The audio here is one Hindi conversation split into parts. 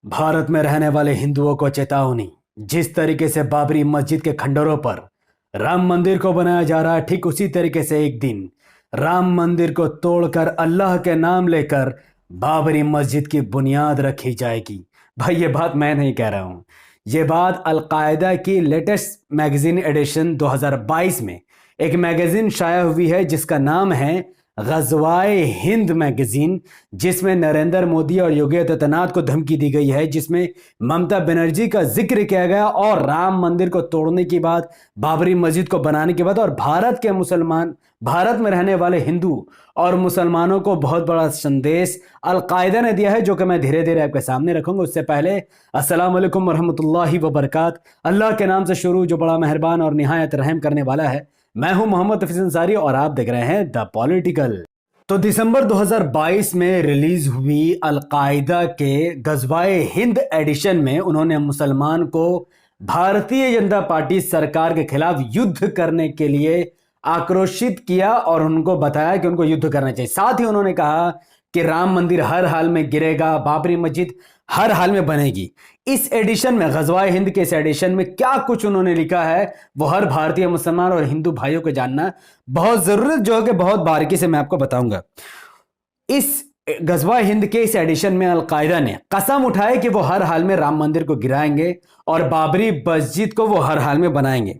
भारत में रहने वाले हिंदुओं को चेतावनी। जिस तरीके से बाबरी मस्जिद के खंडरों पर राम मंदिर को बनाया जा रहा है, ठीक उसी तरीके से एक दिन राम मंदिर को तोड़कर अल्लाह के नाम लेकर बाबरी मस्जिद की बुनियाद रखी जाएगी। भाई, ये बात मैं नहीं कह रहा हूँ, ये बात अलकायदा की लेटेस्ट मैगजीन एडिशन 2022 में एक मैगजीन शाया हुई है जिसका नाम है ग़ज़वाए हिंद मैगजीन, जिसमें नरेंद्र मोदी और योगी आदित्यनाथ को धमकी दी गई है, जिसमें ममता बनर्जी का जिक्र किया गया और राम मंदिर को तोड़ने की बात, बाबरी मस्जिद को बनाने की बात, और भारत में रहने वाले हिंदू और मुसलमानों को बहुत बड़ा संदेश अलकायदा ने दिया है, जो कि मैं धीरे धीरे आपके सामने रखूंगा। उससे पहले अस्सलाम वालेकुम रहमतुल्लाहि व बरकातहू। अल्लाह के नाम से शुरू, जो बड़ा मेहरबान और निहायत रहम करने वाला है। मैं हूं मोहम्मद हफीज अंसारी और आप देख रहे हैं द पॉलिटिकल। तो दिसंबर 2022 में रिलीज हुई अलकायदा के ग़ज़वाए हिंद एडिशन में उन्होंने मुसलमान को भारतीय जनता पार्टी सरकार के खिलाफ युद्ध करने के लिए आक्रोशित किया और उनको बताया कि उनको युद्ध करना चाहिए। साथ ही उन्होंने कहा कि राम मंदिर हर हाल में गिरेगा, बाबरी मस्जिद हर हाल में बनेगी। इस एडिशन में, ग़ज़वाए हिंद के इस एडिशन में क्या कुछ उन्होंने लिखा है वो हर भारतीय मुसलमान और हिंदू भाइयों को जानना बहुत जरूरत, जो है कि बहुत बारीकी से मैं आपको बताऊंगा। इस ग़ज़वाए हिंद के इस एडिशन में अलकायदा ने कसम उठाई कि वो हर हाल में राम मंदिर को गिराएंगे और बाबरी मस्जिद को वो हर हाल में बनाएंगे।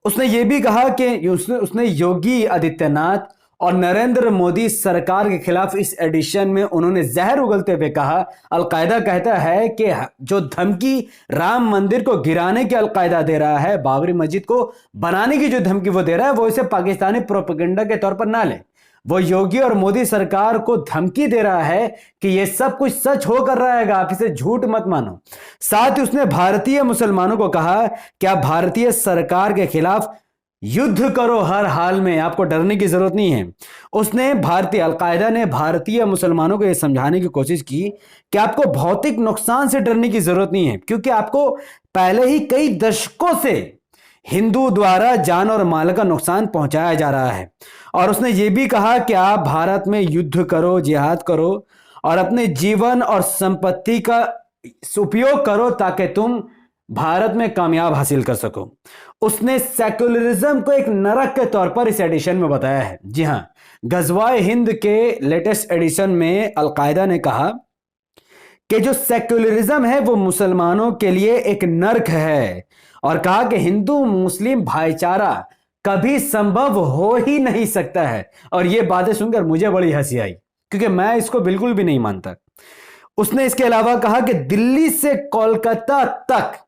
उसने ये भी कहा कि उसने योगी आदित्यनाथ और नरेंद्र मोदी सरकार के खिलाफ इस एडिशन में उन्होंने जहर उगलते हुए कहा। अलकायदा कहता है कि जो धमकी राम मंदिर को गिराने की अलकायदा दे रहा है, बाबरी मस्जिद को बनाने की जो धमकी वो दे रहा है, वो इसे पाकिस्तानी प्रोपेगेंडा के तौर पर ना ले। वो योगी और मोदी सरकार को धमकी दे रहा है कि ये सब कुछ सच होकर रहेगा, आप इसे झूठ मत मानो। साथ ही उसने भारतीय मुसलमानों को कहा कि आप भारतीय सरकार के खिलाफ युद्ध करो हर हाल में, आपको डरने की जरूरत नहीं है। उसने अलकायदा ने भारतीय मुसलमानों को यह समझाने की कोशिश की कि आपको भौतिक नुकसान से डरने की जरूरत नहीं है, क्योंकि आपको पहले ही कई दशकों से हिंदू द्वारा जान और माल का नुकसान पहुंचाया जा रहा है। और उसने ये भी कहा कि आप भारत में युद्ध करो, जिहाद करो और अपने जीवन और संपत्ति का उपयोग करो ताकि तुम भारत में कामयाब हासिल कर सको। उसने सेक्युलरिज्म को एक नरक के तौर पर इस एडिशन में बताया है। जी हां, ग़ज़वाए हिंद के लेटेस्ट एडिशन में अलकायदा ने कहा कि जो सेक्युलरिज्म है वो मुसलमानों के लिए एक नरक है, और कहा कि हिंदू मुस्लिम भाईचारा कभी संभव हो ही नहीं सकता है। और ये बातें सुनकर मुझे बड़ी हंसी आई, क्योंकि मैं इसको बिल्कुल भी नहीं मानता। उसने इसके अलावा कहा कि दिल्ली से कोलकाता तक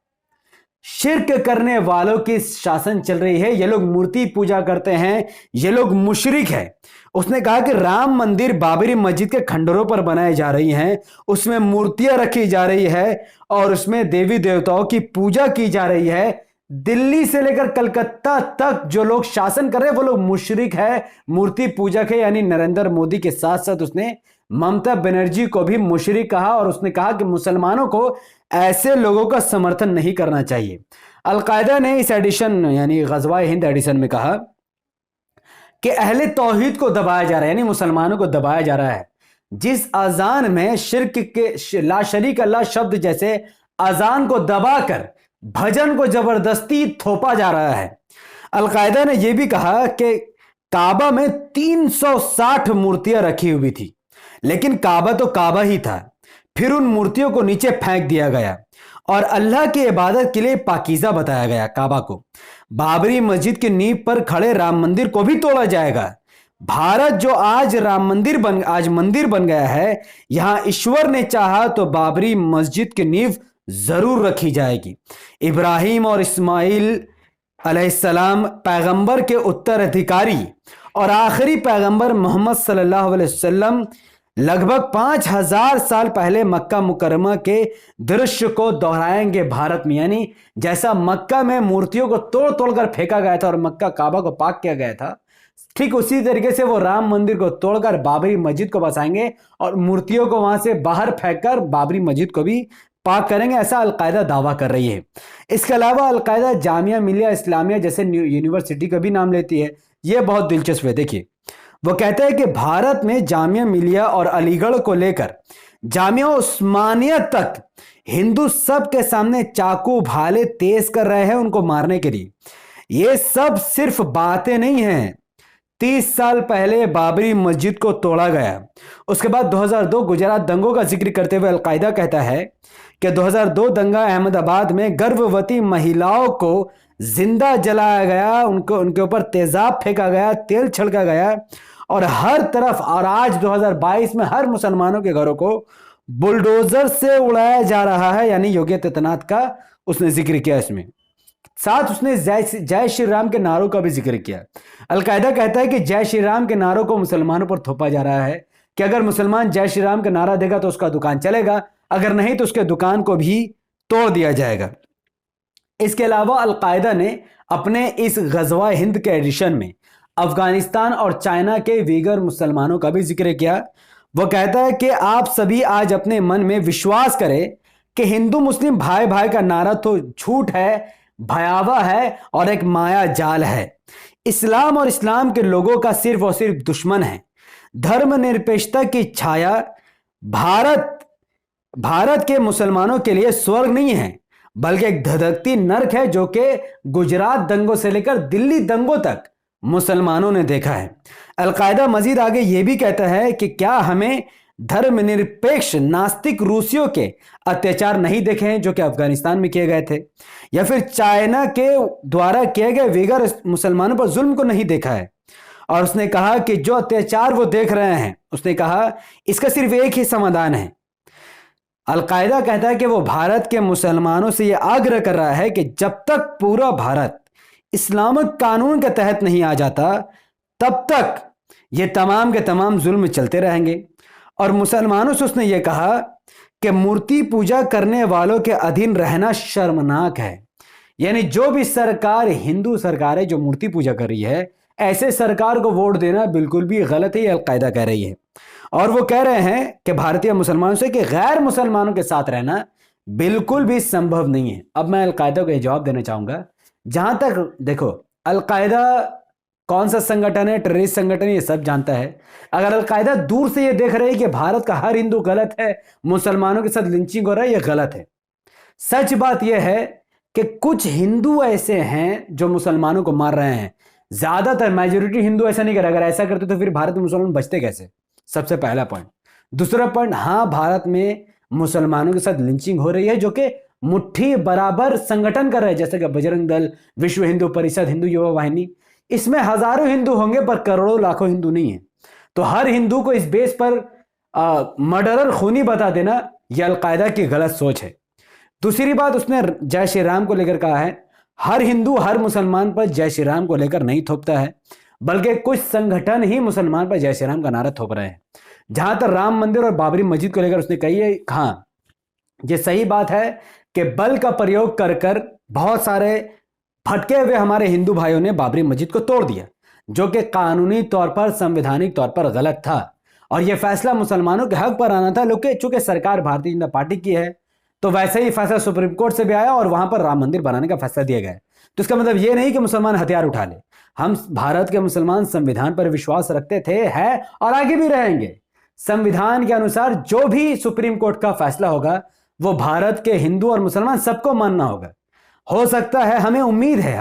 शिर्क करने वालों की शासन चल रही है, ये लोग मूर्ति पूजा करते हैं, ये लोग मुशरिक है। उसने कहा कि राम मंदिर बाबरी मस्जिद के खंडरों पर बनाए जा रही हैं, उसमें मूर्तियां रखी जा रही है और उसमें देवी देवताओं की पूजा की जा रही है। दिल्ली से लेकर कलकत्ता तक जो लोग शासन कर रहे हैं वो लोग मुशरिक है, मूर्ति पूजक है। यानी नरेंद्र मोदी के साथ साथ उसने ममता बनर्जी को भी मुशरिक कहा और उसने कहा कि मुसलमानों को ऐसे लोगों का समर्थन नहीं करना चाहिए। अलकायदा ने इस एडिशन यानी ग़ज़वाए हिंद एडिशन में कहा कि अहले तौहीद को दबाया जा रहा है, यानी मुसलमानों को दबाया जा रहा है। जिस अजान में शिर्क के ला शरीक अल्लाह शब्द जैसे अजान को दबाकर भजन को जबरदस्ती थोपा जा रहा है। अलकायदा ने यह भी कहा कि काबा में 360 मूर्तियां रखी हुई थी, लेकिन काबा तो काबा ही था, फिर उन मूर्तियों को नीचे फेंक दिया गया और अल्लाह की इबादत के लिए पाकीज़ा बताया गया काबा को। बाबरी मस्जिद की नींव पर खड़े राम मंदिर को भी तोड़ा जाएगा। भारत जो आज मंदिर बन गया है, यहां ईश्वर ने चाहा तो बाबरी मस्जिद की नींव जरूर रखी जाएगी। इब्राहिम और इस्माइल अलैहिस्सलाम पैगंबर के उत्तराधिकारी और आखिरी पैगंबर मोहम्मद सल्लल्लाहु अलैहि वसल्लम लगभग 5000 साल पहले मक्का मुकरमा के दृश्य को दोहराएंगे भारत में। यानी जैसा मक्का में मूर्तियों को तोड़ तोड़कर फेंका गया था और मक्का काबा को पाक किया गया था, ठीक उसी तरीके से वो राम मंदिर को तोड़कर बाबरी मस्जिद को बसाएंगे और मूर्तियों को वहां से बाहर फेंककर बाबरी मस्जिद को भी पाक करेंगे, ऐसा अलकायदा दावा कर रही है। इसके अलावा अलकायदा जामिया मिलिया इस्लामिया जैसे यूनिवर्सिटी का भी नाम लेती है। यह बहुत दिलचस्प है। देखिए, वो कहते हैं कि भारत में जामिया मिलिया और अलीगढ़ को लेकर जामिया उस्मानिया तक हिंदू सब के सामने चाकू भाले तेज कर रहे हैं उनको मारने के लिए। ये सब सिर्फ बातें नहीं हैं। 30 साल पहले बाबरी मस्जिद को तोड़ा गया। उसके बाद 2002 गुजरात दंगों का जिक्र करते हुए अलकायदा कहता है कि 2002 दंगा अहमदाबाद में गर्भवती महिलाओं को जिंदा जलाया गया, उनके ऊपर तेजाब फेंका गया, तेल छिड़का गया और हर तरफ, और आज 2022 में हर मुसलमानों के घरों को बुलडोजर से उड़ाया जा रहा है। यानी योगी आदित्यनाथ का उसने जिक्र किया इसमें। साथ उसने जय श्री राम के नारों का भी जिक्र किया। अलकायदा कहता है कि जय श्री राम के नारों को मुसलमानों पर थोपा जा रहा है कि अगर मुसलमान जय श्री राम का नारा देगा तो उसका दुकान चलेगा, अगर नहीं तो उसके दुकान को भी तोड़ दिया जाएगा। इसके अलावा अलकायदा ने अपने इस गजवा हिंद के एडिशन में अफगानिस्तान और चाइना के वीगर मुसलमानों का भी जिक्र किया। वो कहता है कि आप सभी आज अपने मन में विश्वास करें कि हिंदू मुस्लिम भाई भाई का नारा तो झूठ है, भयावह है और एक माया जाल है। इस्लाम और इस्लाम के लोगों का सिर्फ और सिर्फ दुश्मन है। धर्मनिरपेक्षता की छाया भारत के मुसलमानों के लिए स्वर्ग नहीं है, बल्कि एक धधकती नर्क है जो कि गुजरात दंगों से लेकर दिल्ली दंगों तक मुसलमानों ने देखा है। अलकायदा मजीद आगे यह भी कहता है कि क्या हमें धर्मनिरपेक्ष नास्तिक रूसियों के अत्याचार नहीं देखे हैं जो कि अफगानिस्तान में किए गए थे, या फिर चाइना के द्वारा किए गए वीगर मुसलमानों पर जुल्म को नहीं देखा है। और उसने कहा कि जो अत्याचार वो देख रहे हैं, उसने कहा इसका सिर्फ एक ही समाधान है। अलकायदा कहता है कि वो भारत के मुसलमानों से यह आग्रह कर रहा है कि जब तक पूरा भारत इस्लामिक कानून के तहत नहीं आ जाता, तब तक ये तमाम के तमाम जुल्म चलते रहेंगे। और मुसलमानों से उसने ये कहा कि मूर्ति पूजा करने वालों के अधीन रहना शर्मनाक है। यानी जो भी सरकार, हिंदू सरकार है जो मूर्ति पूजा कर रही है, ऐसे सरकार को वोट देना बिल्कुल भी गलत है, ये अलकायदा कह रही है। और वो कह रहे हैं कि भारतीय मुसलमानों से कि गैर मुसलमानों के साथ रहना बिल्कुल भी संभव नहीं है। अब मैं अलकायदा को यह जवाब देना चाहूंगा, जहां तक देखो अलकायदा कौन सा संगठन है, टेररिस्ट संगठन है, ये सब जानता है। अगर अलकायदा दूर से ये देख रहे हैं कि भारत का हर हिंदू गलत है, मुसलमानों के साथ लिंचिंग हो रहा है, ये गलत है। सच बात यह है कि कुछ हिंदू ऐसे हैं जो मुसलमानों को मार रहे हैं। ज्यादातर मेजोरिटी हिंदू ऐसा नहीं कर रहा। अगर ऐसा करते तो फिर भारत में मुसलमान बचते कैसे? सबसे पहला पॉइंट। दूसरा पॉइंट, हाँ भारत में मुसलमानों के साथ लिंचिंग हो रही है जो कि मुट्ठी बराबर संगठन कर रहे हैं, जैसे कि बजरंग दल, विश्व हिंदू परिषद, हिंदू युवा वाहिनी। इसमें हजारों हिंदू होंगे पर करोड़ों लाखों हिंदू नहीं है। तो हर हिंदू को इस बेस पर मर्डरर, खूनी बता देना, यह अलकायदा की गलत सोच है। दूसरी बात, उसने जय श्री राम को लेकर कहा है, हर हिंदू हर मुसलमान पर जय श्री राम को लेकर नहीं थोपता है, बल्कि कुछ संगठन ही मुसलमान पर जय श्री राम का नारा थोप रहे हैं। जहां तक राम मंदिर और बाबरी मस्जिद को लेकर उसने कही है, हाँ ये सही बात है कि बल का प्रयोग कर कर बहुत सारे भटके हुए हमारे हिंदू भाइयों ने बाबरी मस्जिद को तोड़ दिया, जो कि कानूनी तौर पर, संवैधानिक तौर पर गलत था। और यह फैसला मुसलमानों के हक पर आना था, लेकिन चूंकि सरकार भारतीय जनता पार्टी की है तो वैसे ही फैसला सुप्रीम कोर्ट से भी आया और वहां पर राम मंदिर बनाने का फैसला दिया गया। तो इसका मतलब यह नहीं कि मुसलमान हथियार उठा ले। हम भारत के मुसलमान संविधान पर विश्वास रखते थे, है और आगे भी रहेंगे। संविधान के अनुसार जो भी सुप्रीम कोर्ट का फैसला होगा वो भारत के हिंदू और मुसलमान सबको मानना होगा। हो सकता है, हमें उम्मीद है,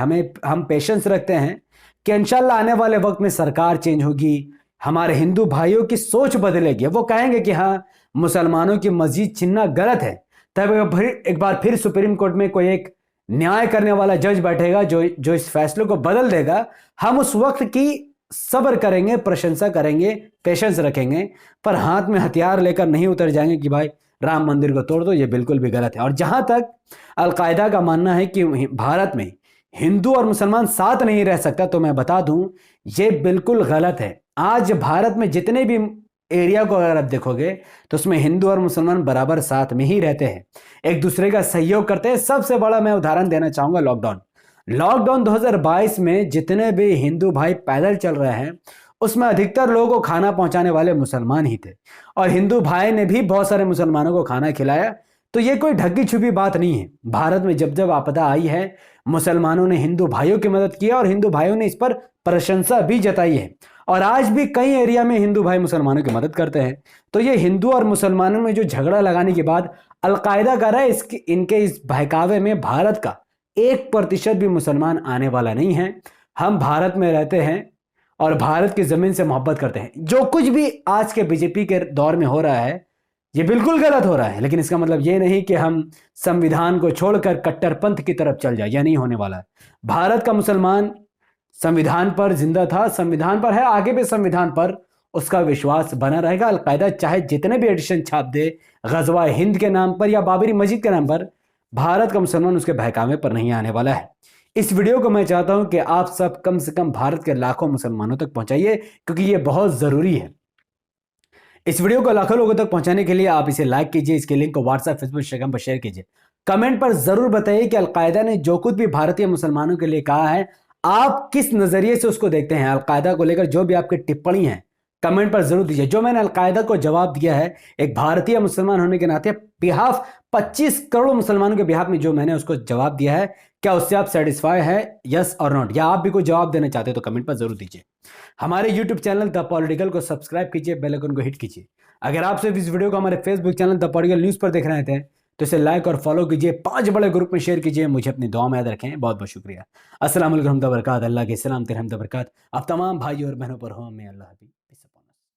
हम पेशेंस रखते हैं कि इंशाल्लाह आने वाले वक्त में सरकार चेंज होगी, हमारे हिंदू भाइयों की सोच बदलेगी, वो कहेंगे कि हाँ मुसलमानों की मस्जिद छीनना गलत है। तब एक बार फिर सुप्रीम कोर्ट में कोई एक न्याय करने वाला जज बैठेगा जो इस फैसले को बदल देगा। हम उस वक्त की सब्र करेंगे, प्रशंसा करेंगे, पेशेंस रखेंगे, पर हाथ में हथियार लेकर नहीं उतर जाएंगे कि भाई राम मंदिर को तोड़ दो, ये बिल्कुल भी गलत है। और जहां तक अलकायदा का मानना है कि भारत में हिंदू और मुसलमान साथ नहीं रह सकता, तो मैं बता दूं ये बिल्कुल गलत है। आज भारत में जितने भी एरिया को अगर आप देखोगे तो उसमें हिंदू और मुसलमान बराबर साथ में ही रहते हैं, एक दूसरे का सहयोग करते हैं। सबसे बड़ा मैं उदाहरण देना चाहूंगा लॉकडाउन 2022 में जितने भी हिंदू भाई पैदल चल रहे हैं उसमें अधिकतर लोगों को खाना पहुंचाने वाले मुसलमान ही थे, और हिंदू भाई ने भी बहुत सारे मुसलमानों को खाना खिलाया। तो ये कोई ढकी छुपी बात नहीं है। भारत में जब जब आपदा आई है, मुसलमानों ने हिंदू भाइयों की मदद की है और हिंदू भाइयों ने इस पर प्रशंसा भी जताई है। और आज भी कई एरिया में हिंदू भाई मुसलमानों की मदद करते हैं। तो ये हिंदू और मुसलमानों में जो झगड़ा लगाने के बाद अलकायदा कर रहा है, इनके इस बहकावे में भारत का 1% भी मुसलमान आने वाला नहीं है। हम भारत में रहते हैं और भारत की जमीन से मोहब्बत करते हैं। जो कुछ भी आज के बीजेपी के दौर में हो रहा है ये बिल्कुल गलत हो रहा है, लेकिन इसका मतलब ये नहीं कि हम संविधान को छोड़कर कट्टरपंथ की तरफ चल जाए, यह नहीं होने वाला है। भारत का मुसलमान संविधान पर जिंदा था, संविधान पर है, आगे भी संविधान पर उसका विश्वास बना रहेगा। अलकायदा चाहे जितने भी एडिशन छाप दे गजवा हिंद के नाम पर या बाबरी मस्जिद के नाम पर, भारत का मुसलमान उसके बहकावे पर नहीं आने वाला है। इस वीडियो को मैं चाहता हूं कि आप सब कम से कम भारत के लाखों मुसलमानों तक पहुंचाइए, क्योंकि यह बहुत जरूरी है। इस वीडियो को लाखों लोगों तक पहुंचाने के लिए आप इसे लाइक कीजिए, इसके लिंक को व्हाट्सएप, फेसबुक, इंस्टाग्राम पर शेयर कीजिए। कमेंट पर जरूर बताइए कि अलकायदा ने जो कुछ भी भारतीय मुसलमानों के लिए कहा है आप किस नजरिए से उसको देखते हैं। अलकायदा को लेकर जो भी आपकी टिप्पणी है कमेंट पर जरूर दीजिए। जो मैंने अलकायदा को जवाब दिया है एक भारतीय मुसलमान होने के नाते, बिहाफ 25 करोड़ मुसलमानों के बिहाफ में जो मैंने उसको जवाब दिया है, क्या उससे आप सेटिस्फाई है, यस और नॉट, या आप भी कोई जवाब देना चाहते हैं तो कमेंट पर जरूर दीजिए। हमारे यूट्यूब चैनल द पॉलिटिकल को सब्सक्राइब कीजिए, बेल आइकन को हिट कीजिए। अगर आप सिर्फ इस वीडियो को हमारे Facebook channel the political news पर देख रहे थे तो इसे लाइक और फॉलो कीजिए, 5 बड़े ग्रुप में शेयर कीजिए। मुझे अपनी दुआ में याद रखें। बहुत बहुत शुक्रिया। अस्सलाम वालेकुम रहमतुल्लाहि व बरकातहू। अल्लाह के सलाम, रहमत बरकत आप तमाम भाई और बहनों पर हो। मैं अल्लाह हाफ़िज़।